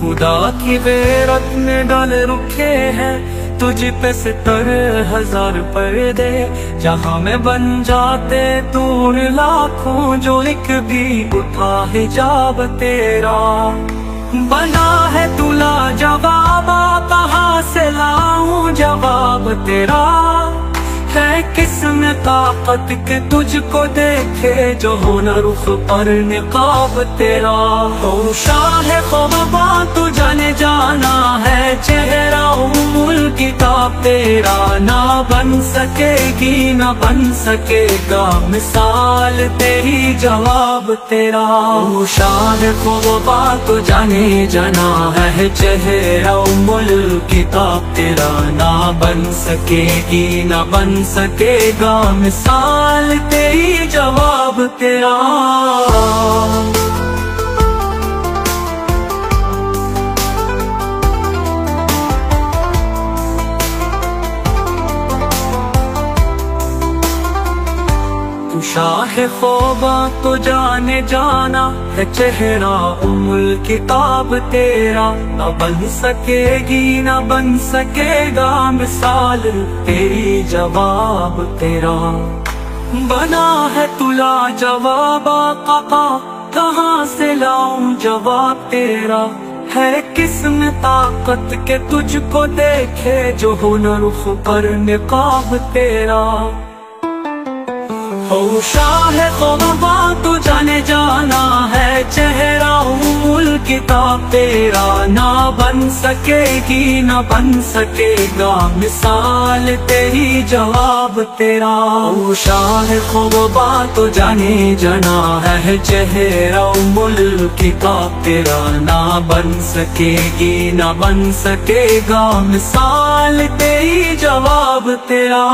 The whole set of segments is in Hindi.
खुदा की गैरत में डाल रुखे हैं तुझ पे 70,000 पर्दे जहाँ में बन जाते तूर लाखों जो एक भी उठा हिजाब तेरा बना है तुला जवाब कहाँ से लाऊं जवाब तेरा है किसने ताकत के तुझको देखे जो हो न रुख पर निकाब तेरा हो शाह ख्वाबा तू जाने जाना है चेहरा उमुल किताब तेरा ना बन सकेगी ना बन सकेगा मिसाल तेरी जवाब तेरा हो शाह ख्वाबा तू जाने जाना है चेहरा उमुल किताब तेरा ना बन सकेगी ना बन सकेगा मिसाल तेरी जवाब तेरा तू शाह ख्वाबा तो जाने जाना है चेहरा उमुल किताब तेरा न बन सकेगी न बन सकेगा मिसाल तेरी जवाब तेरा बना है तुला जवाब आका कहाँ से लाऊं जवाब तेरा है किसमें ताकत के तुझको देखे जो हो न रुख पर निकाब तेरा हो शाह ख्वाबा तू जाने जाना है चेहरा उमुल किताब तेरा ना बन सकेगी ना बन सकेगा मिसाल तेरी जवाब तेरा हो शाह ख्वाबा तू जाने जाना है चेहरा उमुल किताब तेरा ना बन सकेगी ना बन सकेगा मिसाल तेरी जवाब तेरा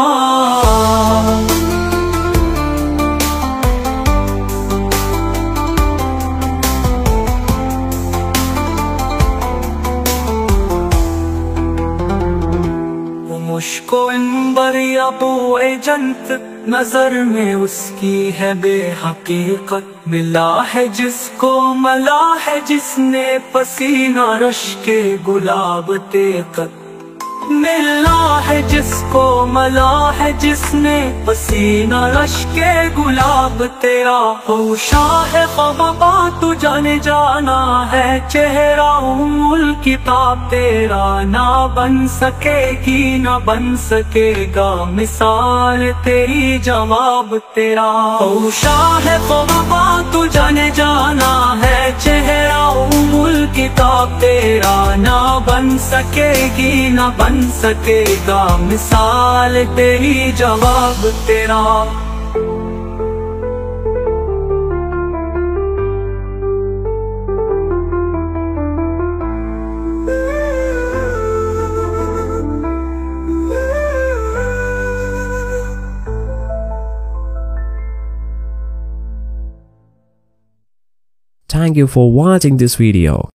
मुश्को अंबर या बोए जंत नजर में उसकी है बेहकीकत मिला है जिसको मला है जिसने पसीना रश के गुलाब तेकत मिला है जिसको मला है जिसने पसीना रश के गुलाब तेरा हो शाह ख्वाबा तू जाने जाना है चेहरा उमुल किताब तेरा ना बन सकेगी ना बन सकेगा मिसाल तेरी जवाब तेरा हो शाह ख्वाबा तू जाने जाना है चेहरा उमुल किताब तेरा ना बन सकेगी ना बन सकेगा मिसाल तेरी जवाब तेरा Thank you for watching this video.